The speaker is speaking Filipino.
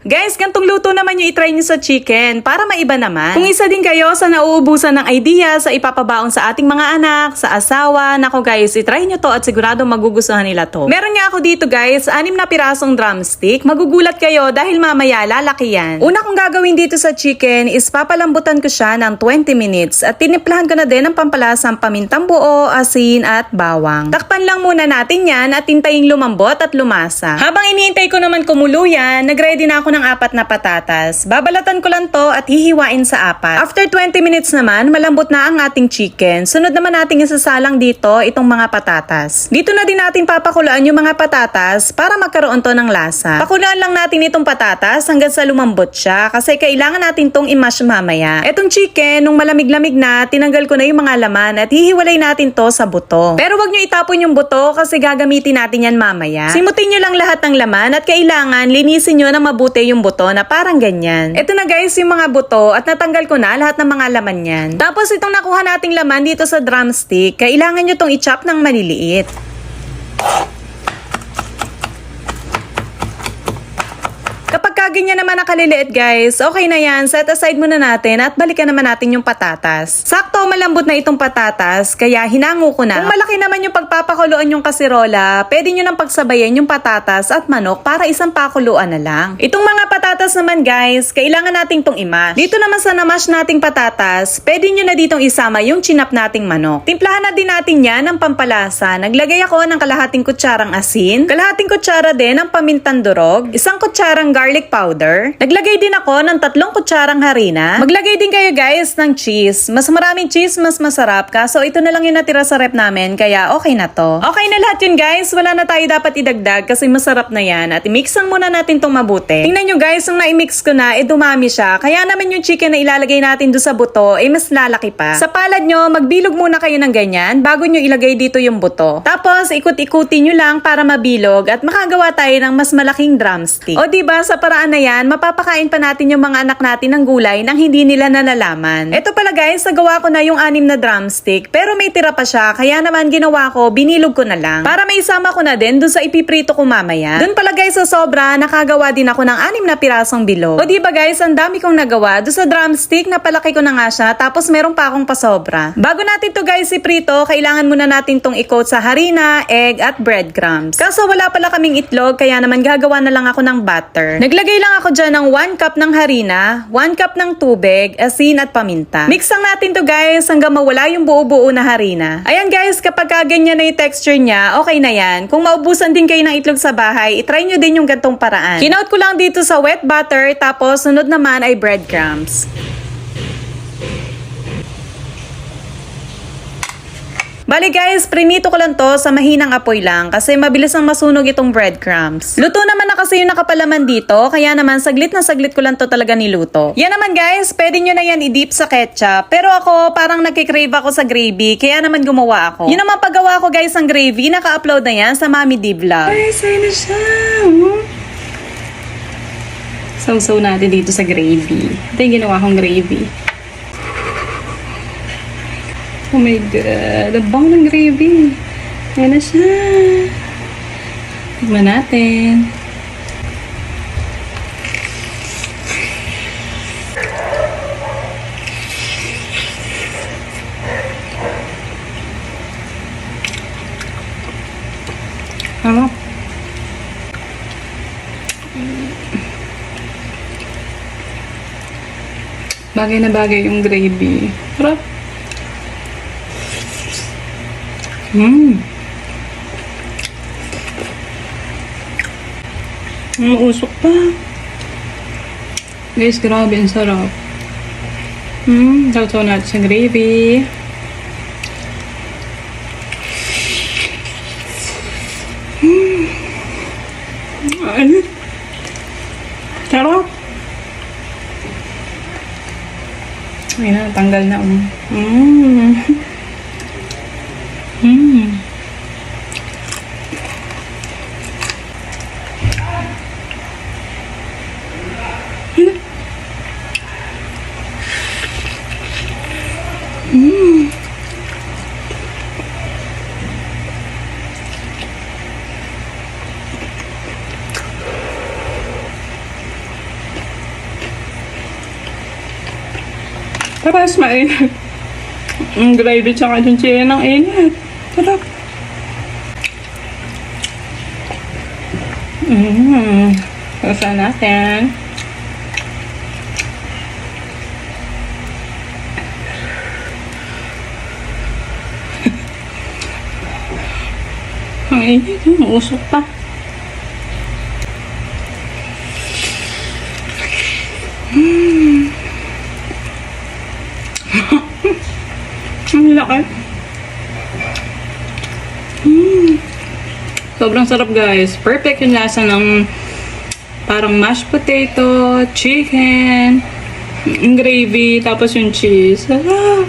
Guys, gantong luto naman yung itry nyo sa chicken para maiba naman. Kung isa din kayo sa nauubusan ng idea sa ipapabaon sa ating mga anak, sa asawa, nako guys, itry nyo to at sigurado magugustuhan nila to. Meron nga ako dito guys, 6 na pirasong drumstick. Magugulat kayo dahil mamaya lalaki yan. Una kong gagawin dito sa chicken is papalambutan ko siya ng 20 minutes at tinimplahan ko na din ng pampalasang pamintang buo, asin at bawang. Takpan lang muna natin yan at hintayin lumambot at lumasa. Habang iniintay ko naman kumulo yan, nagready na ako ng 4 na patatas. Babalatan ko lang to at hihiwain sa 4. After 20 minutes naman, malambot na ang ating chicken. Sunod naman nating isasalang dito itong mga patatas. Dito na din natin papakuluan yung mga patatas para magkaroon to ng lasa. Pakuluan lang natin itong patatas hanggang sa lumambot siya kasi kailangan natin tong i-mash mamaya. Etong chicken, nung malamig-lamig na, tinanggal ko na yung mga laman at hihiwalay natin to sa buto. Pero wag nyo itapon yung buto kasi gagamitin natin yan mamaya. Simutin nyo lang lahat ng laman at kailangan linisin nyo na mabuti yung buto na parang ganyan. Ito na guys yung mga buto at natanggal ko na lahat ng mga laman yan. Tapos itong nakuha nating laman dito sa drumstick, kailangan nyo tong i-chop ng maliliit. Kapag ganyan naman nakaliliit guys, okay na yan. Set aside muna natin at balikan naman natin yung patatas. Sakto malambot na itong patatas, kaya hinango ko na. Kung malaki naman yung pagpapakuluan yung kasirola, pwede nyo nang pagsabayan yung patatas at manok para isang pakuluan na lang. Itong mga patatas naman guys, kailangan nating tong i-mash. Dito naman sa na-mash nating patatas, pwede nyo na ditong isama yung chinap nating manok. Timplahan na din natin yan ng pampalasa. Naglagay ako ng kalahating kutsarang asin, kalahating kutsara din ng pamintang durog, isang kutsarang garlic powder. Naglagay din ako ng 3 kutsarang harina. Maglagay din kayo guys ng cheese. Mas maraming cheese, mas masarap. Kaso ito na lang yung natira sa rep namin, kaya okay na to. Okay na lahat yun guys. Wala na tayo dapat idagdag kasi masarap na yan. At i-mix lang muna natin tong mabuti. Tingnan nyo guys, nung na-mix ko na, dumami siya. Kaya naman yung chicken na ilalagay natin doon sa buto, mas lalaki pa. Sa palad nyo, magbilog muna kayo ng ganyan bago nyo ilagay dito yung buto. Tapos, ikut-ikutin nyo lang para mabilog at makagawa tayo ng mas malaking drumstick. O diba, sa paraan na yan, mapapakain pa natin yung mga anak natin ng gulay nang hindi nila nalalaman. Ito pala guys, nagawa ko na yung 6 na drumstick, pero may tira pa siya, kaya naman ginawa ko, binilog ko na lang. Para may isama ko na din dun sa ipiprito ko mamaya. Dun pala guys, sa sobra, nakagawa din ako ng 6 na pirasong bilog. O diba guys, ang dami kong nagawa. Dun sa drumstick, napalaki ko na nga siya, tapos meron pa akong pasobra. Bago natin to guys iprito, kailangan muna natin tong i-coat sa harina, egg, at breadcrumbs. Kaso wala pala kaming itlog, kaya naman gagawa na lang ako ng butter. Naglagay lang ako dyan ng 1 cup ng harina, 1 cup ng tubig, asin at paminta. Mix lang natin to guys hanggang mawala yung buo-buo na harina. Ayan guys, kapag ganyan na yung texture niya, okay na yan. Kung maubusan din kayo ng itlog sa bahay, itry nyo din yung gantong paraan. Kinout ko lang dito sa wet butter, tapos sunod naman ay breadcrumbs. Bali guys, prinito ko lang to sa mahinang apoy lang kasi mabilis ang masunog itong breadcrumbs. Luto naman na kasi yung nakapalaman dito, kaya naman saglit na saglit ko lang to talaga niluto. Yan naman guys, pwede nyo na yan i-dip sa ketchup. Pero ako, parang nagkikrave ako sa gravy, kaya naman gumawa ako. Yun naman paggawa ko guys ng gravy, naka-upload na yan sa Mami D Vlog. Ay, say na siya. Sausaw natin dito sa gravy. Ito yung ginawa kong gravy. Oh my God, ang bango ng gravy. Ayan na siya. Tignan natin. Ano? Bagay na bagay yung gravy. Sarap. Usok pa. Guys, grabe, ang sarap. Sausaw natin sa gravy. Ay, sarap. Ay na, tanggal na. Tapos mainit. Ang gravy tsaka yung chicken ng init. Sarap. Sasa natin. Ang init, usok pa. Ang laki. Sobrang sarap guys. Perfect yung lasa ng parang mashed potato, chicken, yung gravy, tapos yung cheese. Sarap.